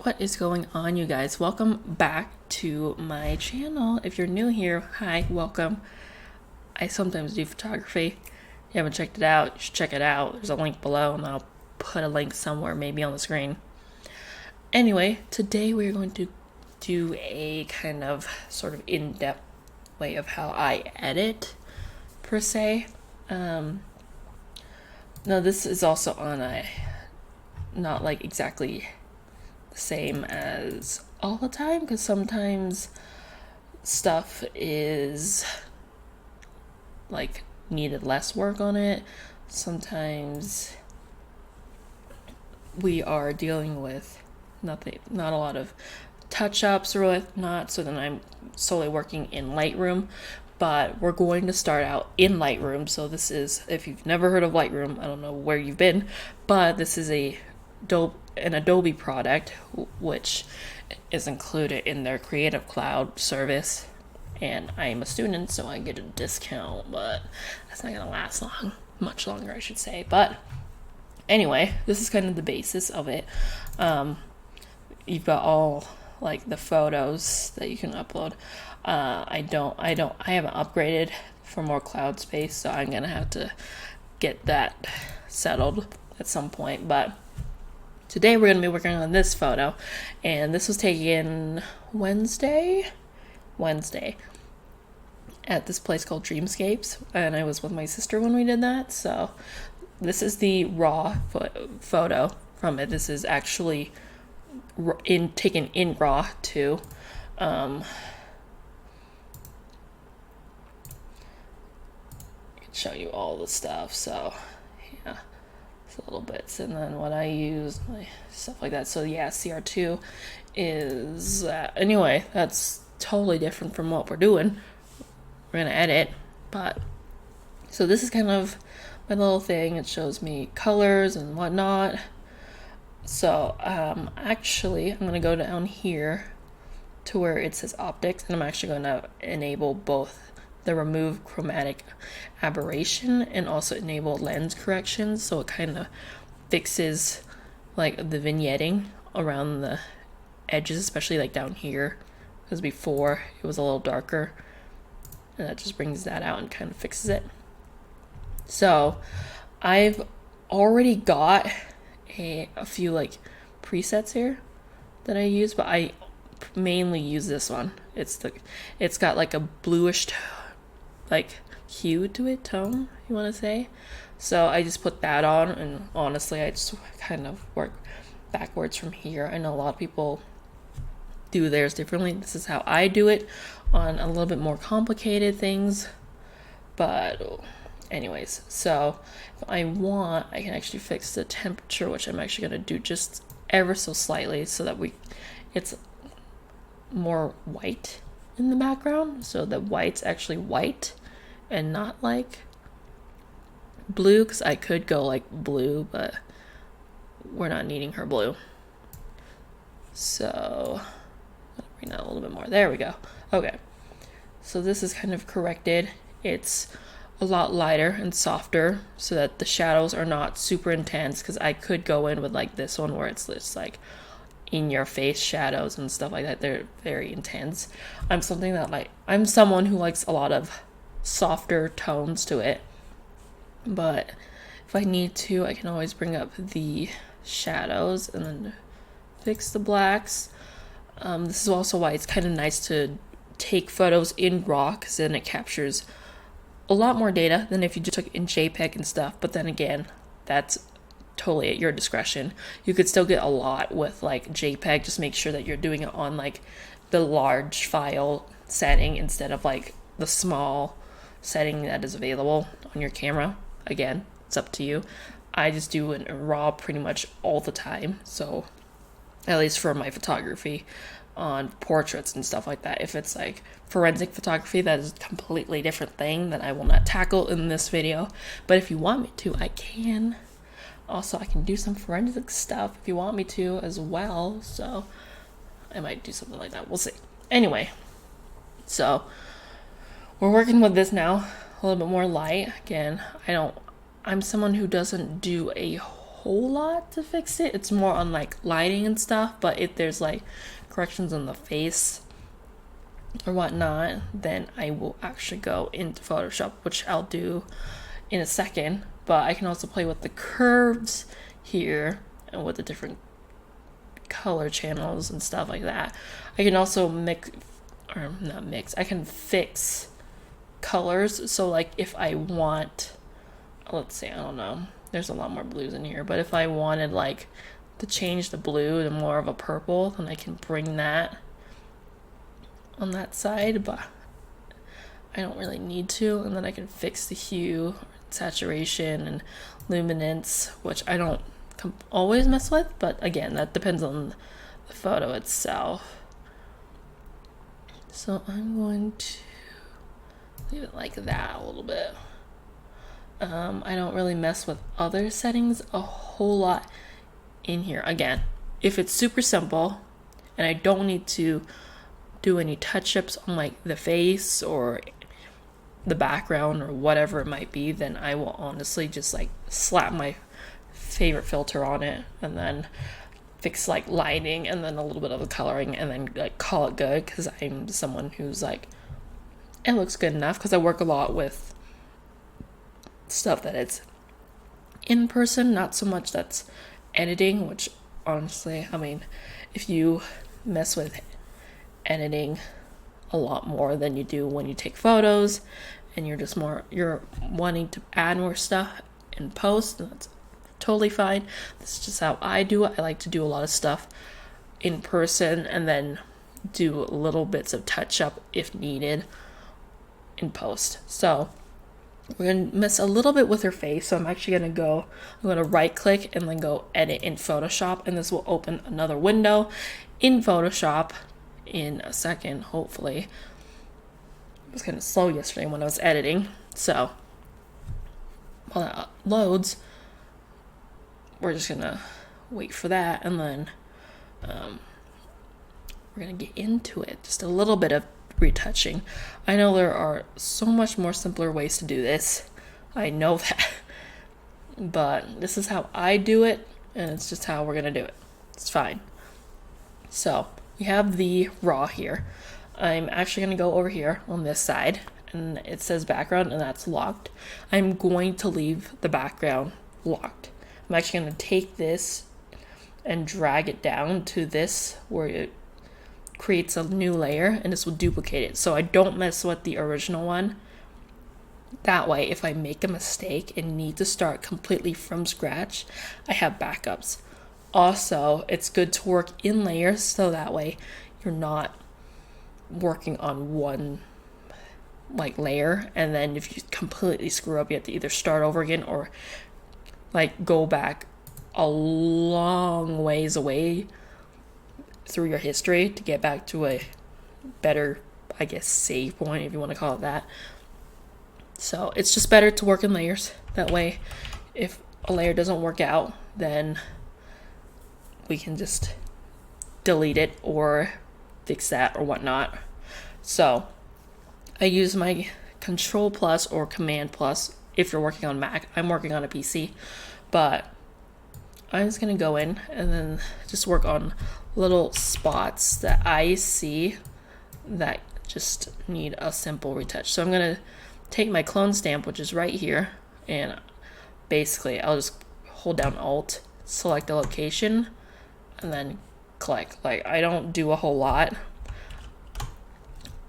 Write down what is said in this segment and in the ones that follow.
What is going on, you guys? Welcome back to my channel. If you're new here, hi, welcome. I sometimes do photography. If you haven't checked it out, you should check it out. There's a link below and I'll put a link somewhere, maybe on the screen. Anyway, today we're going to do a kind of sort of in-depth way of how I edit, per se. Now this is also on a, not like exactly the same as all the time, because sometimes stuff is like needed less work on it. Sometimes we are dealing with not a lot of touch-ups or whatnot, so then I'm solely working in Lightroom. But we're going to start out in Lightroom. So this is, if you've never heard of Lightroom, I don't know where you've been, but this is an Adobe product, which is included in their Creative Cloud service. And I'm a student, so I get a discount, but that's not gonna last much longer, I should say. But anyway, this is kind of the basis of it. You've got all like the photos that you can upload. I haven't upgraded for more cloud space, so I'm gonna have to get that settled at some point. But today we're gonna be working on this photo, and this was taken Wednesday at this place called Dreamscapes, and I was with my sister when we did that. So this is the raw photo from it. This is actually taken in RAW too. I can show you all the stuff. So yeah, it's a little bits, and then what I use, stuff like that. So yeah, CR2 is that. Anyway, that's totally different from what we're doing. We're gonna edit, but so this is kind of my little thing. It shows me colors and whatnot. So actually I'm gonna go down here to where it says optics, and I'm actually going to enable both the remove chromatic aberration and also enable lens correction, so it kind of fixes like the vignetting around the edges, especially like down here, because before it was a little darker, and that just brings that out and kind of fixes it. So I've already got a few like presets here that I use, but I mainly use this one. It's got like a bluish like hue to it, tone, you want to say. So I just put that on, and honestly I just kind of work backwards from here. I know a lot of people do theirs differently. This is how I do it on a little bit more complicated things. But anyways, so if I want, I can actually fix the temperature, which I'm actually going to do just ever so slightly, so that it's more white in the background, so the white's actually white and not like blue, because I could go like blue, but we're not needing her blue. So I'll bring that a little bit more. There we go. Okay, so this is kind of corrected. It's a lot lighter and softer, so that the shadows are not super intense, because I could go in with like this one where it's just like in your face shadows and stuff like that. They're very intense. I'm someone who likes a lot of softer tones to it, but if I need to, I can always bring up the shadows and then fix the blacks. This is also why it's kind of nice to take photos in RAW, because then it captures a lot more data than if you just took in JPEG and stuff. But then again, that's totally at your discretion. You could still get a lot with like JPEG. Just make sure that you're doing it on like the large file setting instead of like the small setting that is available on your camera. Again, it's up to you. I just do it in RAW pretty much all the time, so at least for my photography on portraits and stuff like that. If it's like forensic photography, that is a completely different thing that I will not tackle in this video. But if you want me to, I can. Also, I can do some forensic stuff if you want me to as well, so I might do something like that. We'll see. Anyway, so we're working with this now, a little bit more light. Again, I'm someone who doesn't do a whole lot to fix it. It's more on like lighting and stuff, but if there's like corrections on the face or whatnot, then I will actually go into Photoshop, which I'll do in a second. But I can also play with the curves here and with the different color channels and stuff like that. I can also I can fix colors. So like if I want, let's say, I don't know, there's a lot more blues in here, but if I wanted like to change the blue to more of a purple, then I can bring that on that side, but I don't really need to. And then I can fix the hue, saturation, and luminance, which I don't always mess with, but again, that depends on the photo itself. So I'm going to leave it like that a little bit. I don't really mess with other settings a whole lot in here. Again, if it's super simple and I don't need to do any touch-ups on like the face or the background or whatever it might be, then I will honestly just like slap my favorite filter on it and then fix like lighting and then a little bit of the coloring and then like call it good, because I'm someone who's like, it looks good enough, because I work a lot with stuff that it's in person, not so much that's editing, which honestly, I mean, if you mess with editing a lot more than you do when you take photos and you're wanting to add more stuff in post, that's totally fine. This is just how I do it. I like to do a lot of stuff in person and then do little bits of touch up if needed in post. So we're going to mess a little bit with her face. So I'm going to right click and then go edit in Photoshop, and this will open another window in Photoshop in a second, hopefully. It was kind of slow yesterday when I was editing. So while that loads, we're just going to wait for that, and then we're going to get into it. Just a little bit of retouching. I know there are so much more simpler ways to do this. I know that. But this is how I do it, and it's just how we're going to do it. It's fine. So we have the raw here. I'm actually going to go over here on this side, and it says background, and that's locked. I'm going to leave the background locked. I'm actually going to take this and drag it down to this where it creates a new layer, and this will duplicate it, so I don't mess with the original one. That way, if I make a mistake and need to start completely from scratch, I have backups. Also, it's good to work in layers, so that way you're not working on one like layer, and then if you completely screw up, you have to either start over again or like go back a long ways away through your history to get back to a better, I guess, save point, if you want to call it that. So it's just better to work in layers. That way, if a layer doesn't work out, then we can just delete it or fix that or whatnot. So I use my Control plus or Command plus if you're working on Mac. I'm working on a PC, but I'm just going to go in and then just work on little spots that I see that just need a simple retouch. So I'm going to take my clone stamp, which is right here, and basically I'll just hold down Alt, select a location, and then click. Like, I don't do a whole lot.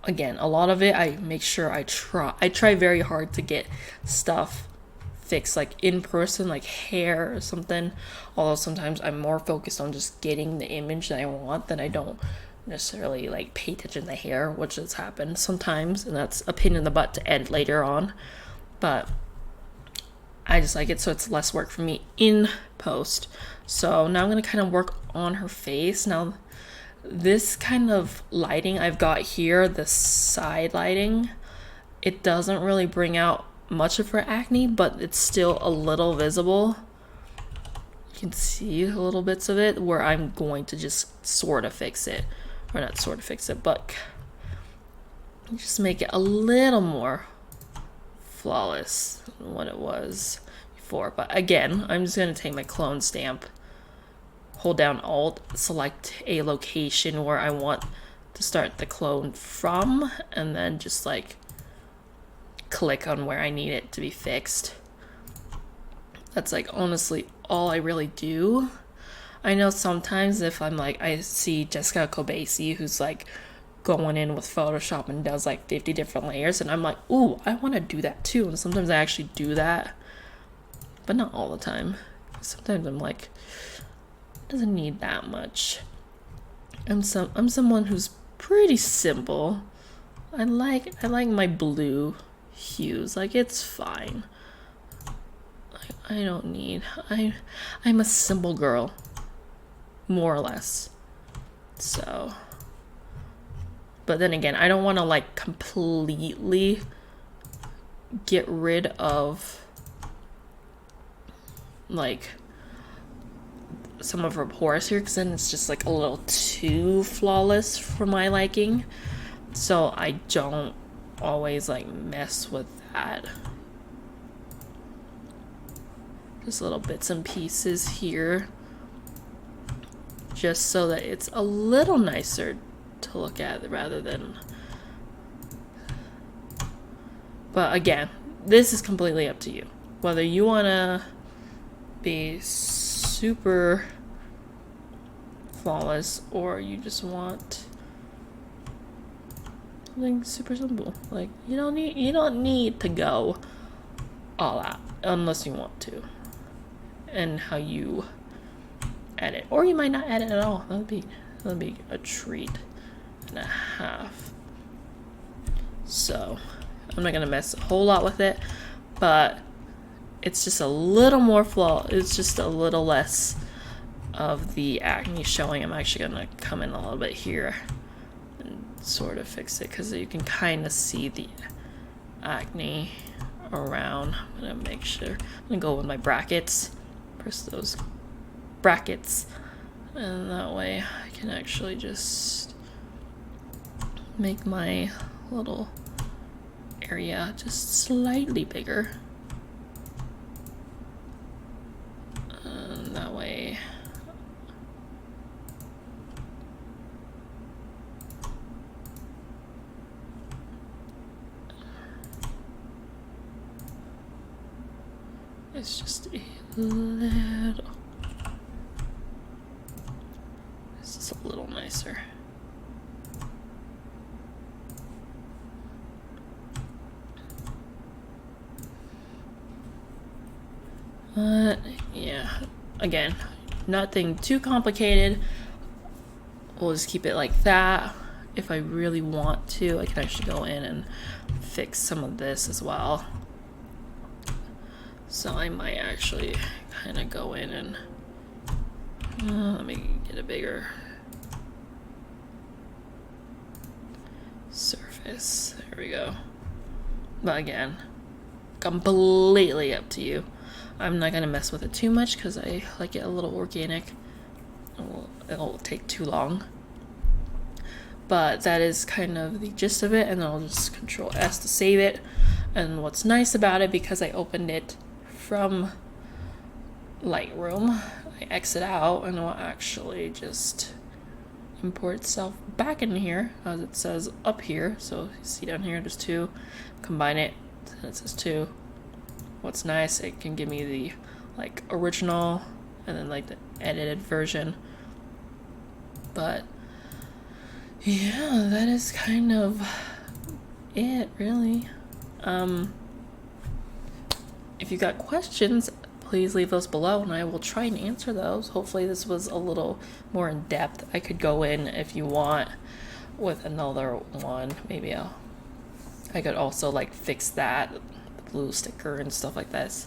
Again, a lot of it I make sure I try very hard to get stuff fixed, like in person, like hair or something, although sometimes I'm more focused on just getting the image that I want than I don't necessarily like pay attention to the hair, which has happened sometimes, and that's a pain in the butt to edit later on. But I just like it so it's less work for me in post. So now I'm going to kind of work on her face. Now this kind of lighting I've got here, the side lighting, it doesn't really bring out much of her acne, but it's still a little visible. You can see a little bits of it where I'm going to just sort of fix it, or not sort of fix it, but just make it a little more flawless than what it was for. But again, I'm just going to take my clone stamp, hold down Alt, select a location where I want to start the clone from, and then just like click on where I need it to be fixed. That's like honestly all I really do. I know sometimes if I'm like, I see Jessica Kobasi who's like going in with Photoshop and does like 50 different layers, and I'm like, ooh, I want to do that too. And sometimes I actually do that, but not all the time. Sometimes I'm like, it doesn't need that much. I'm someone who's pretty simple. I like my blue hues. Like, it's fine. I don't need, I'm a simple girl, more or less. So, but then again, I don't want to like completely get rid of like some of her pores here, because then it's just like a little too flawless for my liking. So I don't always like mess with that. Just little bits and pieces here, just so that it's a little nicer to look at rather than. But again, this is completely up to you. Whether you want to be super flawless or you just want something super simple. Like, you don't need to go all out unless you want to. And how you edit, or you might not edit at all. That'd be a treat and a half. So I'm not gonna mess a whole lot with it, but it's just a little more it's just a little less of the acne showing. I'm actually gonna come in a little bit here and sort of fix it, because you can kind of see the acne around. I'm gonna make sure, I'm gonna go with my brackets, press those brackets, and that way I can actually just make my little area just slightly bigger, and that way it's just a little, it's just a little nicer. Yeah, again, nothing too complicated. We'll just keep it like that. If I really want to, I can actually go in and fix some of this as well. So I might actually kind of go in and let me get a bigger surface. There we go. But again, completely up to you. I'm not gonna mess with it too much because I like it a little organic. It'll take too long. But that is kind of the gist of it, and then I'll just Control S to save it. And what's nice about it, because I opened it from Lightroom, I exit out and it will actually just import itself back in here, as it says up here. So you see down here, there's 2. Combine it, and it says 2. What's nice, it can give me the like original and then like the edited version. But yeah, that is kind of it, really. If you got questions, please leave those below and I will try and answer those. Hopefully this was a little more in depth. I could go in, if you want, with another one. Maybe I could also like fix that, the blue sticker and stuff like this.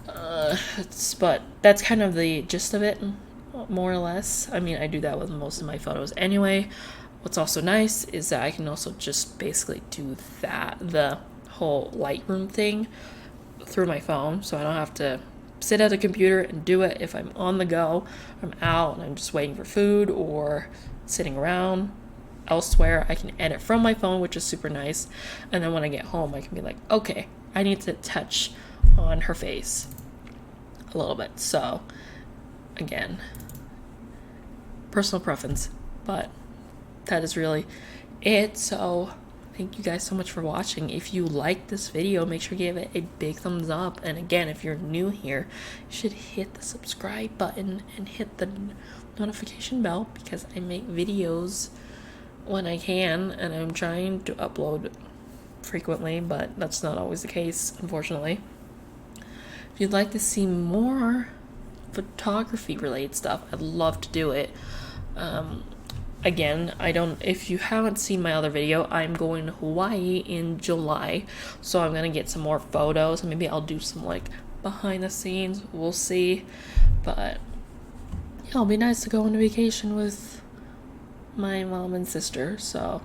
But that's kind of the gist of it, more or less. I mean, I do that with most of my photos anyway. What's also nice is that I can also just basically do that, the whole Lightroom thing, through my phone, so I don't have to sit at a computer and do it if I'm on the go, I'm out and I'm just waiting for food or sitting around elsewhere. I can edit from my phone, which is super nice. And then when I get home, I can be like, okay, I need to touch on her face. a little bit. So again, personal preference, but that is really it. So thank you guys so much for watching. If you like this video, make sure you give it a big thumbs up. And again, if you're new here, you should hit the subscribe button and hit the notification bell, because I make videos when I can, and I'm trying to upload frequently, but that's not always the case, unfortunately. If you'd like to see more photography related stuff, I'd love to do it. Again, if you haven't seen my other video, I'm going to Hawaii in July, so I'm gonna get some more photos, and maybe I'll do some like behind the scenes, we'll see. But yeah, it'll be nice to go on a vacation with my mom and sister. So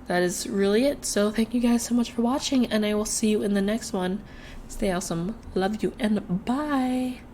that is really it. So thank you guys so much for watching, and I will see you in the next one. Stay awesome, love you, and bye.